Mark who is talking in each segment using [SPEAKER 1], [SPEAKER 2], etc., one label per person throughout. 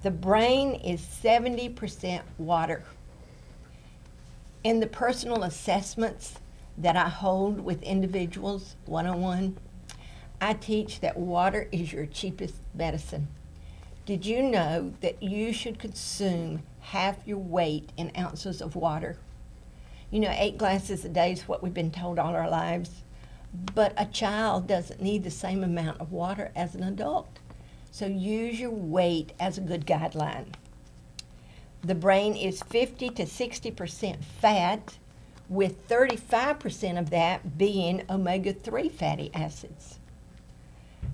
[SPEAKER 1] The brain is 70% water. In the personal assessments that I hold with individuals one-on-one, I teach that water is your cheapest medicine. Did you know that you should consume half your weight in ounces of water? You know, 8 glasses a day is what we've been told all our lives, but a child doesn't need the same amount of water as an adult. So use your weight as a good guideline. The brain is 50 to 60% fat, with 35% of that being omega-3 fatty acids.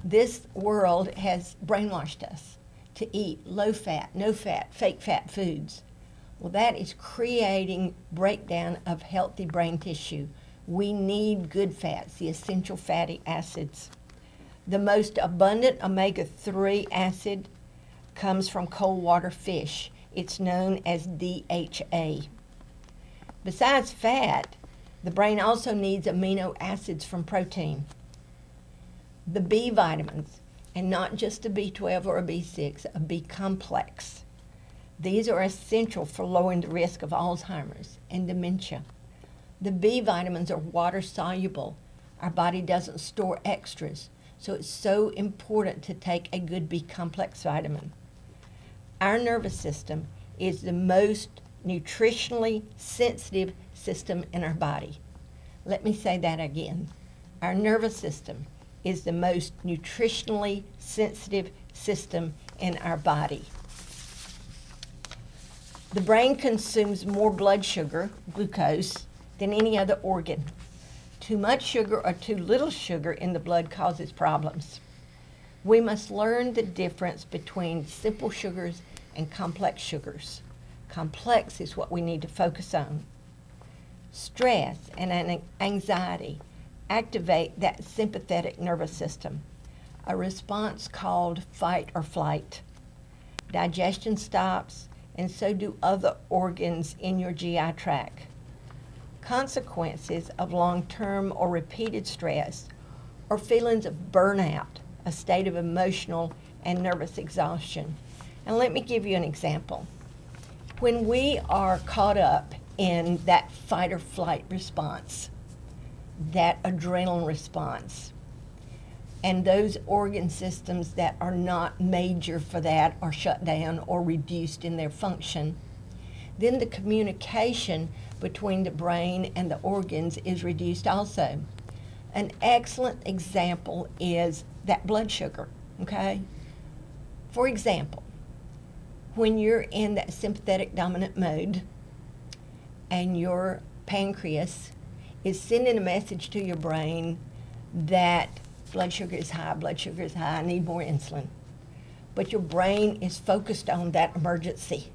[SPEAKER 1] This world has brainwashed us to eat low-fat, no-fat, fake fat foods. Well, that is creating breakdown of healthy brain tissue. We need good fats, the essential fatty acids. The most abundant omega-3 acid comes from cold water fish. It's known as DHA. Besides fat, the brain also needs amino acids from protein. The B vitamins, and not just a B12 or a B6, a B complex. These are essential for lowering the risk of Alzheimer's and dementia. The B vitamins are water soluble. Our body doesn't store extras, so it's so important to take a good B complex vitamin. Our nervous system is the most nutritionally sensitive system in our body. Let me say that again. Our nervous system is the most nutritionally sensitive system in our body. The brain consumes more blood sugar, glucose, than any other organ. Too much sugar or too little sugar in the blood causes problems. We must learn the difference between simple sugars and complex sugars. Complex is what we need to focus on. Stress and anxiety activate that sympathetic nervous system, a response called fight or flight. Digestion stops, and so do other organs in your GI tract. Consequences of long-term or repeated stress or feelings of burnout, a state of emotional and nervous exhaustion. And let me give you an example. When we are caught up in that fight or flight response, that adrenaline response, and those organ systems that are not major for that are shut down or reduced in their function, then the communication between the brain and the organs is reduced also. An excellent example is that blood sugar, okay? For example, when you're in that sympathetic dominant mode and your pancreas is sending a message to your brain that blood sugar is high, I need more insulin, but your brain is focused on that emergency,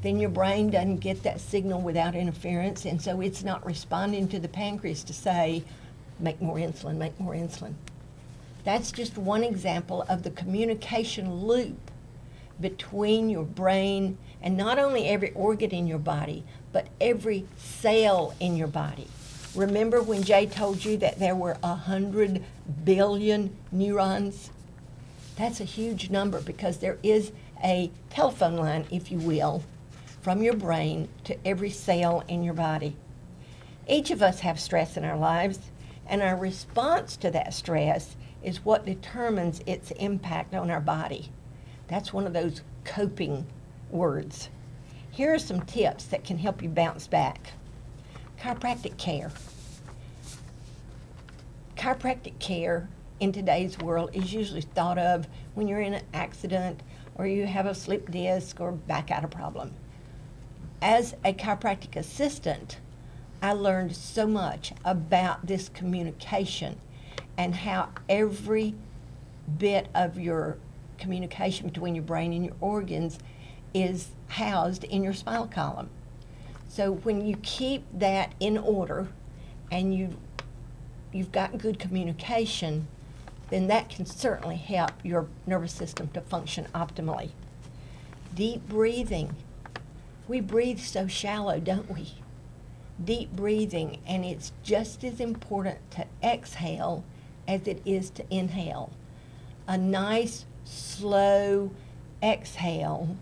[SPEAKER 1] then your brain doesn't get that signal without interference, and so it's not responding to the pancreas to say, make more insulin, make more insulin. That's just one example of the communication loop between your brain and not only every organ in your body, but every cell in your body. Remember when Jay told you that there were 100 billion neurons? That's a huge number because there is a telephone line, if you will, from your brain to every cell in your body. Each of us have stress in our lives, and our response to that stress is what determines its impact on our body. That's one of those coping words. Here are some tips that can help you bounce back. Chiropractic care. Chiropractic care in today's world is usually thought of when you're in an accident or you have a slip disc or back out a problem. As a chiropractic assistant, I learned so much about this communication and how every bit of your communication between your brain and your organs is housed in your spinal column. So when you keep that in order and you've got good communication, then that can certainly help your nervous system to function optimally. Deep breathing. We breathe so shallow, don't we? Deep breathing, and it's just as important to exhale as it is to inhale. A nice, slow exhale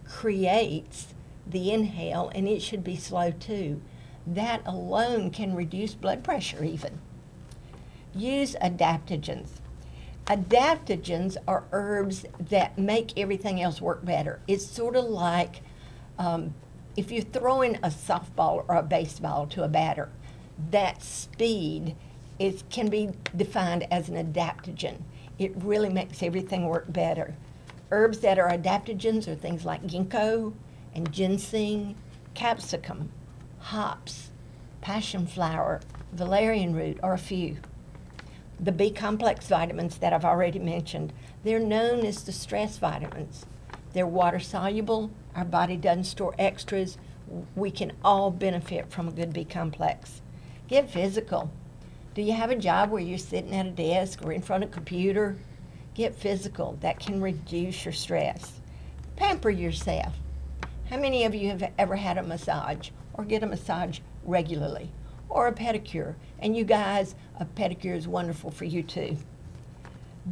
[SPEAKER 1] creates the inhale, and it should be slow too. That alone can reduce blood pressure even. Use adaptogens. Adaptogens are herbs that make everything else work better. It's sort of like if you're throwing a softball or a baseball to a batter, that speed can be defined as an adaptogen. It really makes everything work better. Herbs that are adaptogens are things like ginkgo and ginseng, capsicum, hops, passion flower, valerian root are a few. The B complex vitamins that I've already mentioned, they're known as the stress vitamins. They're water soluble, our body doesn't store extras. We can all benefit from a good B complex. Get physical. Do you have a job where you're sitting at a desk or in front of a computer? Get physical. That can reduce your stress. Pamper yourself. How many of you have ever had a massage or get a massage regularly or a pedicure? And you guys, a pedicure is wonderful for you too.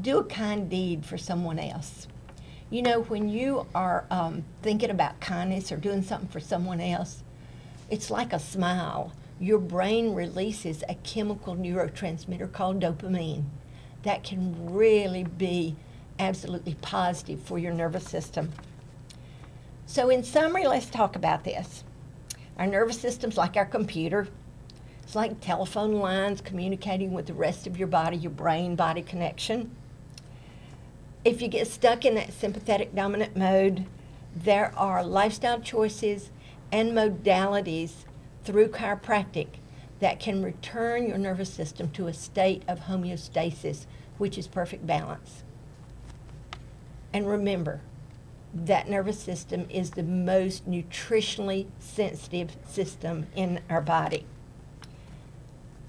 [SPEAKER 1] Do a kind deed for someone else. You know, when you are thinking about kindness or doing something for someone else, it's like a smile. Your brain releases a chemical neurotransmitter called dopamine that can really be absolutely positive for your nervous system. So in summary, let's talk about this. Our nervous system's like our computer. It's like telephone lines communicating with the rest of your body, your brain-body connection. If you get stuck in that sympathetic dominant mode, there are lifestyle choices and modalities through chiropractic that can return your nervous system to a state of homeostasis, which is perfect balance. And remember, that nervous system is the most nutritionally sensitive system in our body.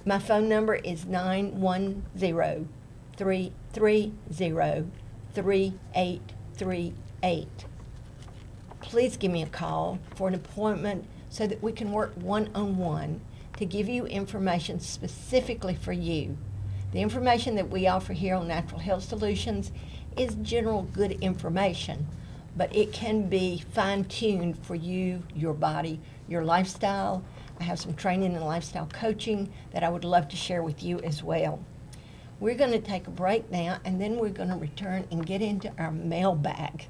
[SPEAKER 1] My phone number is 910-330-3838. Please give me a call for an appointment so that we can work one-on-one to give you information specifically for you. The information that we offer here on Natural Health Solutions is general good information, but it can be fine-tuned for you, your body, your lifestyle. I have some training and lifestyle coaching that I would love to share with you as well. We're going to take a break now, and then we're going to return and get into our mailbag.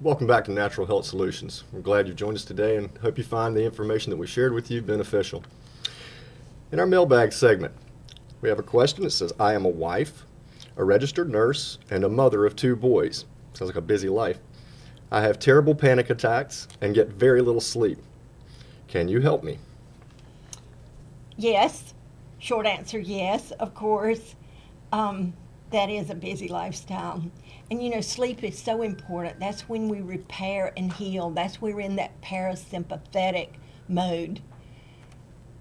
[SPEAKER 2] Welcome back to Natural Health Solutions. We're glad you've joined us today and hope you find the information that we shared with you beneficial. In our mailbag segment, We have a question that says, I am a wife, a registered nurse, and a mother of 2 boys. Sounds like a busy life. I have terrible panic attacks and get very little sleep. Can you help me?
[SPEAKER 1] Yes. Short answer, yes, of course. That is a busy lifestyle. And you know, sleep is so important. That's when we repair and heal. That's when we're in that parasympathetic mode.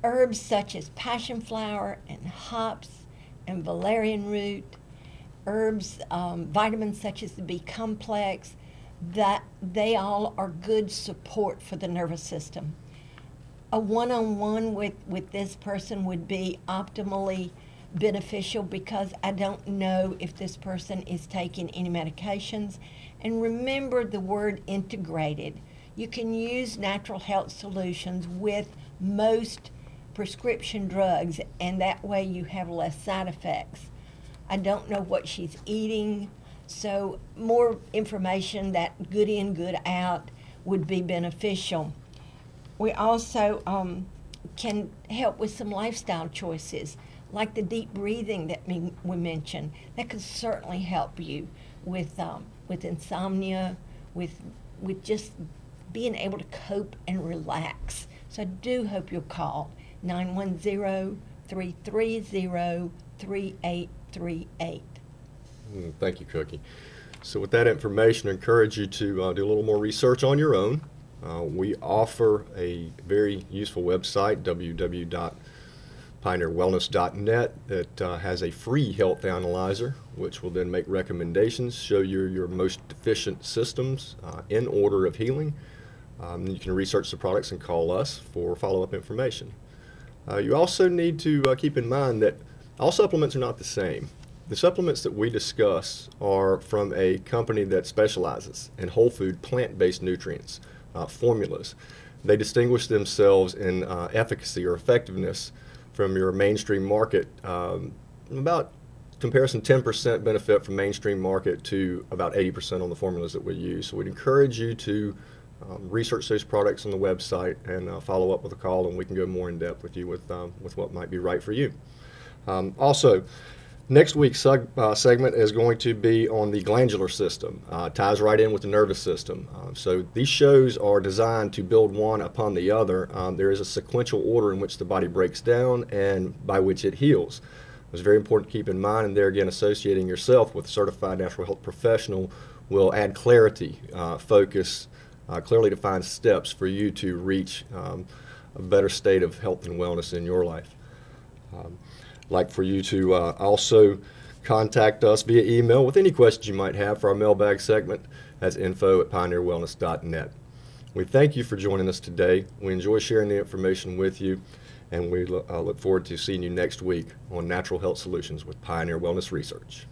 [SPEAKER 1] Herbs such as passion flower and hops and valerian root, herbs, vitamins such as the B complex, that they all are good support for the nervous system. A one-on-one with this person would be optimally beneficial because I don't know if this person is taking any medications. And remember the word integrated. You can use natural health solutions with most prescription drugs, and that way you have less side effects. I don't know what she's eating, so more information that good in, good out would be beneficial. We also can help with some lifestyle choices, like the deep breathing that we mentioned. That could certainly help you with insomnia, with just being able to cope and relax. So I do hope you'll call 910-330-3838.
[SPEAKER 2] Thank you, Cookie. So with that information, I encourage you to do a little more research on your own. We offer a very useful website, www.pioneerwellness.net, that has a free health analyzer, which will then make recommendations, show you your most deficient systems in order of healing. You can research the products and call us for follow-up information. You also need to keep in mind that all supplements are not the same. The supplements that we discuss are from a company that specializes in whole food, plant-based nutrients, formulas. They distinguish themselves in efficacy or effectiveness from your mainstream market. About comparison 10% benefit from mainstream market to about 80% on the formulas that we use. So we'd encourage you to research those products on the website and follow up with a call, and we can go more in depth with you with what might be right for you. Also, next week's segment is going to be on the glandular system. Ties right in with the nervous system. So these shows are designed to build one upon the other. There is a sequential order in which the body breaks down and by which it heals. It's very important to keep in mind, and there again, associating yourself with a certified natural health professional will add clarity, focus, clearly defined steps for you to reach a better state of health and wellness in your life. Like for you to also contact us via email with any questions you might have for our mailbag segment. That's info@pioneerwellness.net. We thank you for joining us today. We enjoy sharing the information with you, and we look forward to seeing you next week on Natural Health Solutions with Pioneer Wellness Research.